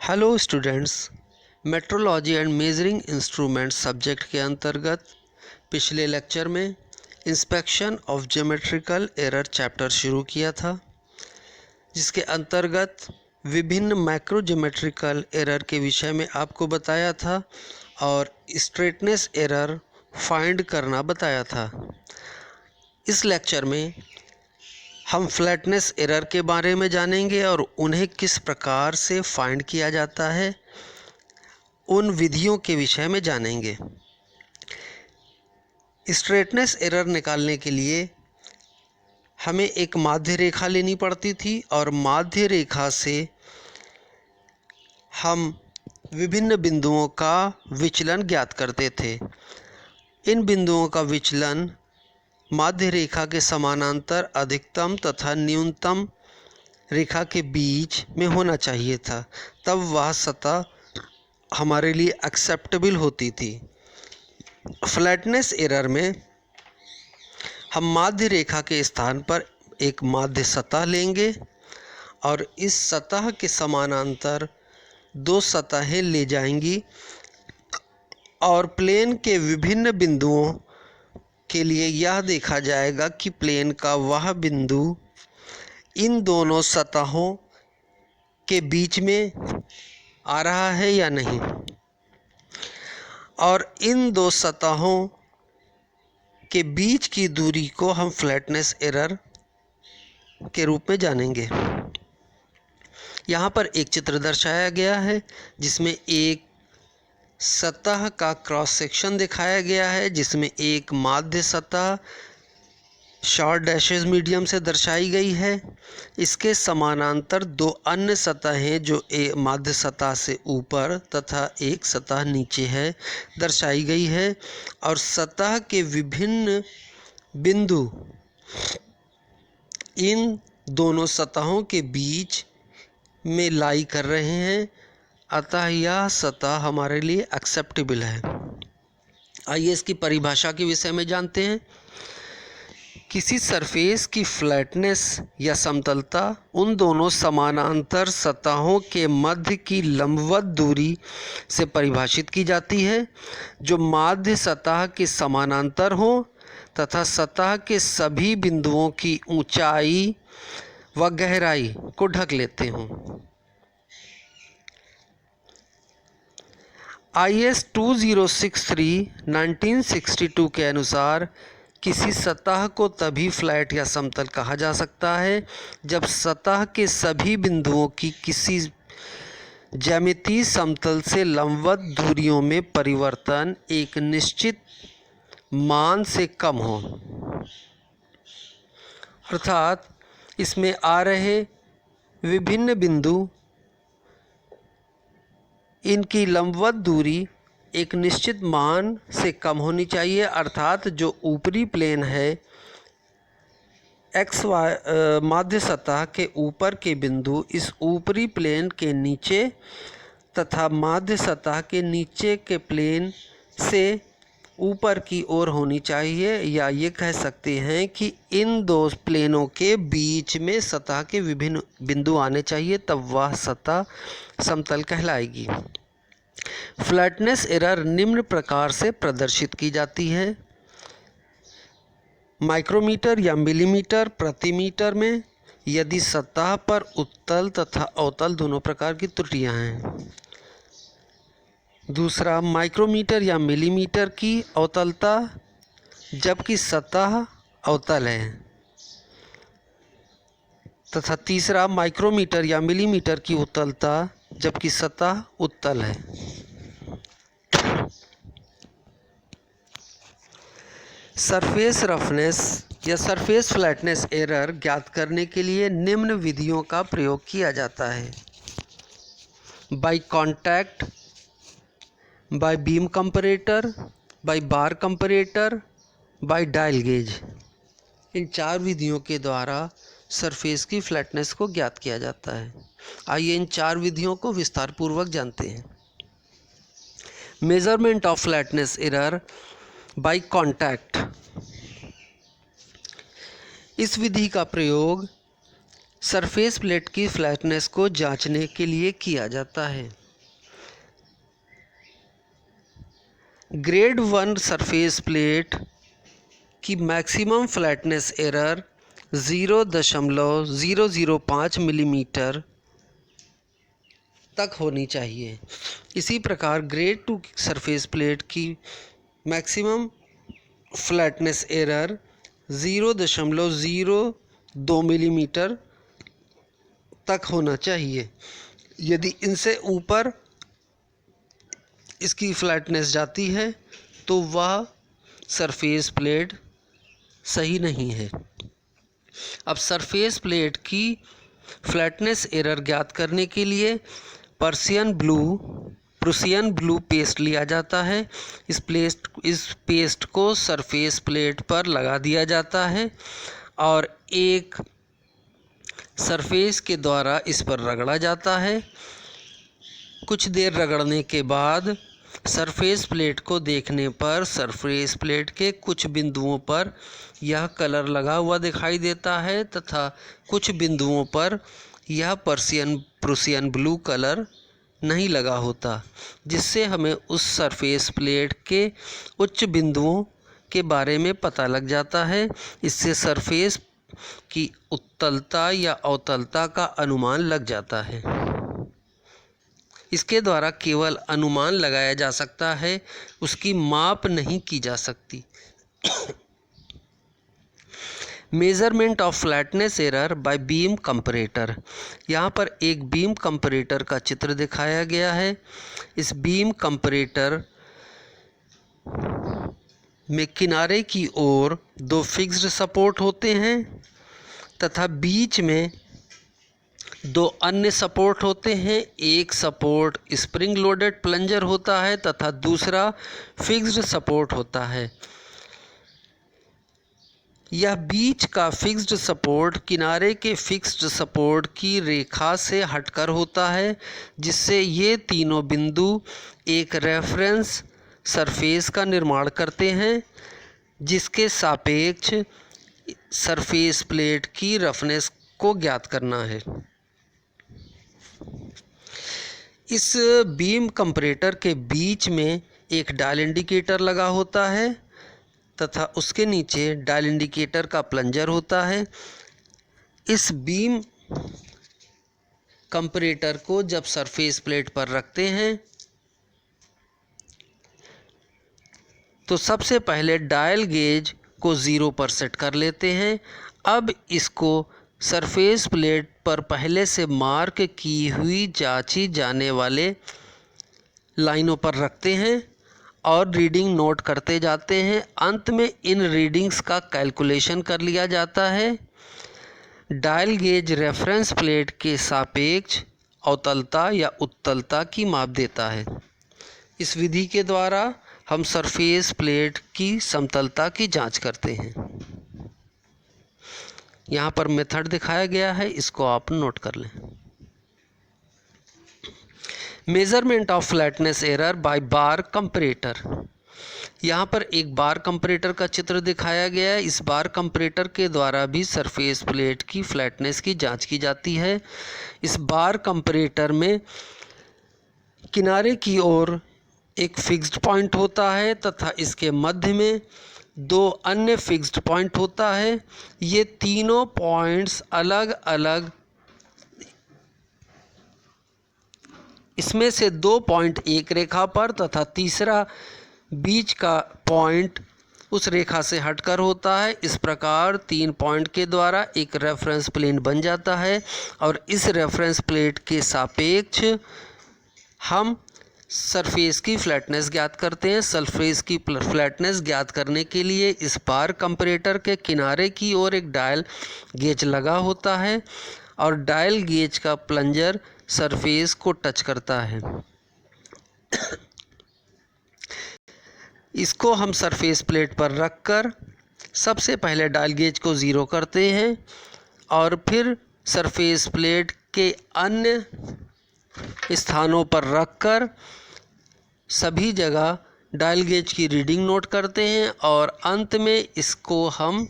Hello students, metrology and measuring instrument subject के अंतर्गत पिछले लेक्चर में inspection of geometrical error chapter शुरू किया था, जिसके अंतर्गत विभिन्न मैक्रो ज्योमेट्रिकल एरर के विषय में आपको बताया था और स्ट्रेटनेस एरर फाइंड करना बताया था। इस लेक्चर में हम फ्लैटनेस एरर के बारे में जानेंगे और उन्हें किस प्रकार से फाइंड किया जाता है, उन विधियों के विषय में जानेंगे। स्ट्रेटनेस एरर निकालने के लिए हमें एक माध्य रेखा लेनी पड़ती थी और माध्य रेखा से हम विभिन्न बिंदुओं का विचलन ज्ञात करते थे। इन बिंदुओं का विचलन माध्य रेखा के समानांतर अधिकतम तथा न्यूनतम रेखा के बीच में होना चाहिए था, तब वह सतह हमारे लिए एक्सेप्टेबल होती थी। फ्लैटनेस एरर में हम माध्य रेखा के स्थान पर एक माध्य सतह लेंगे और इस सतह के समानांतर दो सतहें ले जाएंगी और प्लेन के विभिन्न बिंदुओं के लिए यह देखा जाएगा कि प्लेन का वह बिंदु इन दोनों सतहों के बीच में आ रहा है या नहीं, और इन दो सतहों के बीच की दूरी को हम फ्लैटनेस एरर के रूप में जानेंगे। यहाँ पर एक चित्र दर्शाया गया है जिसमें एक सतह का क्रॉस सेक्शन दिखाया गया है, जिसमें एक माध्य सतह शॉर्ट डैशेस मीडियम से दर्शाई गई है। इसके समानांतर दो अन्य सतहें जो माध्य सतह से ऊपर तथा एक सतह नीचे है दर्शाई गई है, और सतह के विभिन्न बिंदु इन दोनों सतहों के बीच में लाई कर रहे हैं, अतः यह सतह हमारे लिए एक्सेप्टेबल है। आइए इसकी परिभाषा के विषय में जानते हैं। किसी सरफेस की फ्लैटनेस या समतलता उन दोनों समानांतर सतहों के मध्य की लंबवत दूरी से परिभाषित की जाती है, जो माध्य सतह के समानांतर हो तथा सतह के सभी बिंदुओं की ऊंचाई व गहराई को ढक लेते हों। IS 2063-1962 के अनुसार किसी सतह को तभी फ्लैट या समतल कहा जा सकता है जब सतह के सभी बिंदुओं की किसी ज्यामितीय समतल से लंबवत दूरियों में परिवर्तन एक निश्चित मान से कम हो, अर्थात इसमें आ रहे विभिन्न बिंदु इनकी लंबवत दूरी एक निश्चित मान से कम होनी चाहिए, अर्थात जो ऊपरी प्लेन है एक्स वाई माध्य सतह के ऊपर के बिंदु इस ऊपरी प्लेन के नीचे तथा माध्य सतह के नीचे के प्लेन से ऊपर की ओर होनी चाहिए, या ये कह सकते हैं कि इन दो प्लेनों के बीच में सतह के विभिन्न बिंदु आने चाहिए, तब वह सतह समतल कहलाएगी। फ्लैटनेस एरर निम्न प्रकार से प्रदर्शित की जाती है। माइक्रोमीटर या मिलीमीटर प्रति मीटर में यदि सतह पर उत्तल तथा अवतल दोनों प्रकार की त्रुटियां हैं। दूसरा, माइक्रोमीटर या मिलीमीटर की अवतलता जबकि सतह अवतल है, तथा तीसरा, माइक्रोमीटर या मिलीमीटर की उत्तलता जबकि सतह उत्तल है। सरफेस रफनेस या सरफेस फ्लैटनेस एरर ज्ञात करने के लिए निम्न विधियों का प्रयोग किया जाता है। By contact, by beam comparator, by bar comparator, by dial gauge. इन चार विधियों के द्वारा सरफेस की फ्लैटनेस को ज्ञात किया जाता है। आइए इन चार विधियों को विस्तार पूर्वक जानते हैं। Measurement of flatness error bye contact. इस विधि का प्रयोग सरफेस प्लेट की फ्लैटनेस को जांचने के लिए किया जाता है। ग्रेड 1 सरफेस प्लेट की मैक्सिमम फ्लैटनेस एरर 0.005 मिलीमीटर तक होनी चाहिए। इसी प्रकार ग्रेड 2 सरफेस प्लेट की मैक्सिमम फ्लैटनेस एरर 0.02 मिलीमीटर तक होना चाहिए। यदि इनसे ऊपर इसकी फ्लैटनेस जाती है तो वह सरफेस प्लेट सही नहीं है। अब सरफेस प्लेट की फ्लैटनेस एरर ज्ञात करने के लिए प्रूसियन ब्लू पेस्ट लिया जाता है। इस पेस्ट को सरफेस प्लेट पर लगा दिया जाता है और एक सरफेस के द्वारा इस पर रगड़ा जाता है। कुछ देर रगड़ने के बाद सरफेस प्लेट को देखने पर सरफेस प्लेट के कुछ बिंदुओं पर यह कलर लगा हुआ दिखाई देता है तथा कुछ बिंदुओं पर यह प्रूसियन ब्लू कलर नहीं लगा होता, जिससे हमें उस सरफेस प्लेट के उच्च बिंदुओं के बारे में पता लग जाता है। इससे सरफेस की उत्तलता या अवतलता का अनुमान लग जाता है। इसके द्वारा केवल अनुमान लगाया जा सकता है, उसकी माप नहीं की जा सकती। Measurement of flatness error bye beam comparator. यहाँ पर एक बीम कंपैरेटर का चित्र दिखाया गया है। इस बीम कंपैरेटर में किनारे की ओर 2 फिक्स्ड सपोर्ट होते हैं तथा बीच में 2 अन्य सपोर्ट होते हैं। एक सपोर्ट स्प्रिंग लोडेड प्लंजर होता है तथा दूसरा फिक्स्ड सपोर्ट होता है। यह बीच का फिक्स्ड सपोर्ट किनारे के फिक्स्ड सपोर्ट की रेखा से हटकर होता है, जिससे ये तीनों बिंदु एक रेफरेंस सरफेस का निर्माण करते हैं, जिसके सापेक्ष सरफेस प्लेट की रफनेस को ज्ञात करना है। इस बीम कंपैरेटर के बीच में एक डायल इंडिकेटर लगा होता है तथा उसके नीचे डायल इंडिकेटर का प्लंजर होता है। इस बीम कंपैरेटर को जब सरफेस प्लेट पर रखते हैं तो सबसे पहले डायल गेज को 0 पर सेट कर लेते हैं। अब इसको सरफेस प्लेट पर पहले से मार्क की हुई जांची जाने वाले लाइनों पर रखते हैं और रीडिंग नोट करते जाते हैं। अंत में इन रीडिंग्स का कैलकुलेशन कर लिया जाता है। डायल गेज रेफरेंस प्लेट के सापेक्ष अवतलता या उत्तलता की माप देता है। इस विधि के द्वारा हम सरफेस प्लेट की समतलता की जांच करते हैं। यहाँ पर मेथड दिखाया गया है, इसको आप नोट कर लें। Measurement of flatness error bye bar comparator. यहाँ पर एक बार कंपैरेटर का चित्र दिखाया गया है। इस बार कंपैरेटर के द्वारा भी सरफेस प्लेट की फ्लैटनेस की जांच की जाती है। इस बार कंपैरेटर में किनारे की ओर एक फिक्स्ड पॉइंट होता है तथा इसके मध्य में 2 अन्य फिक्स्ड पॉइंट होता है। ये तीनों पॉइंट्स अलग अलग, इसमें से 2 पॉइंट एक रेखा पर तथा तीसरा बीच का पॉइंट उस रेखा से हटकर होता है। इस प्रकार 3 पॉइंट के द्वारा एक रेफरेंस प्लेन बन जाता है और इस रेफरेंस प्लेट के सापेक्ष हम सरफेस की फ्लैटनेस ज्ञात करते हैं। सरफेस की फ्लैटनेस ज्ञात करने के लिए इस बार कंपैरेटर के किनारे की ओर एक डायल गेज लगा होता है और डायल गेज का प्लंजर सरफेस को टच करता है। इसको हम सरफेस प्लेट पर रखकर सबसे पहले डायल गेज को 0 करते हैं और फिर सरफेस प्लेट के अन्य स्थानों पर रखकर सभी जगह डायल गेज की रीडिंग नोट करते हैं और अंत में इसको हम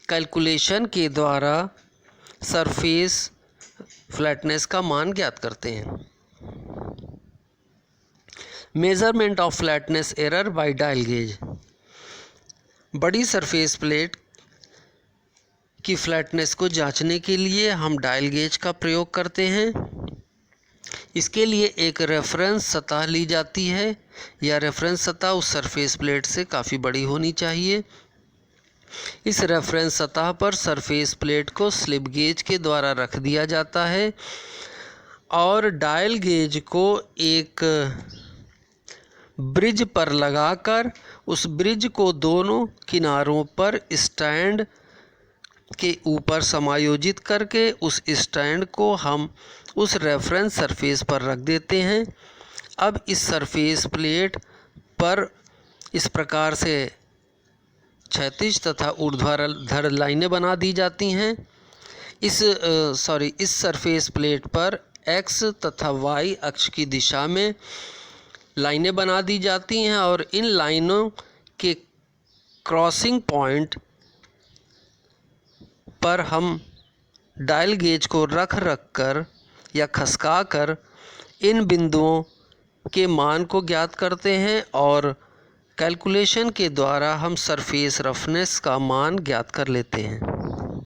कैलकुलेशन के द्वारा सरफेस फ्लैटनेस का मान ज्ञात करते हैं। Measurement of flatness error bye dial gauge. बड़ी सरफेस प्लेट की फ्लैटनेस को जांचने के लिए हम डायल गेज का प्रयोग करते हैं। इसके लिए एक रेफरेंस सतह ली जाती है। यह रेफरेंस सतह उस सरफेस प्लेट से काफ़ी बड़ी होनी चाहिए। इस रेफरेंस सतह पर सरफेस प्लेट को स्लिप गेज के द्वारा रख दिया जाता है और डायल गेज को एक ब्रिज पर लगाकर उस ब्रिज को दोनों किनारों पर स्टैंड के ऊपर समायोजित करके उस स्टैंड को हम उस रेफरेंस सरफेस पर रख देते हैं। अब इस सरफेस प्लेट पर इस प्रकार से क्षैतिज तथा ऊर्ध्वाधर लाइनें बना दी जाती हैं। इस सरफेस प्लेट पर एक्स तथा वाई अक्ष की दिशा में लाइनें बना दी जाती हैं और इन लाइनों के क्रॉसिंग पॉइंट पर हम डायल गेज को रख कर या खसका कर इन बिंदुओं के मान को ज्ञात करते हैं और कैलकुलेशन के द्वारा हम सरफेस रफनेस का मान ज्ञात कर लेते हैं।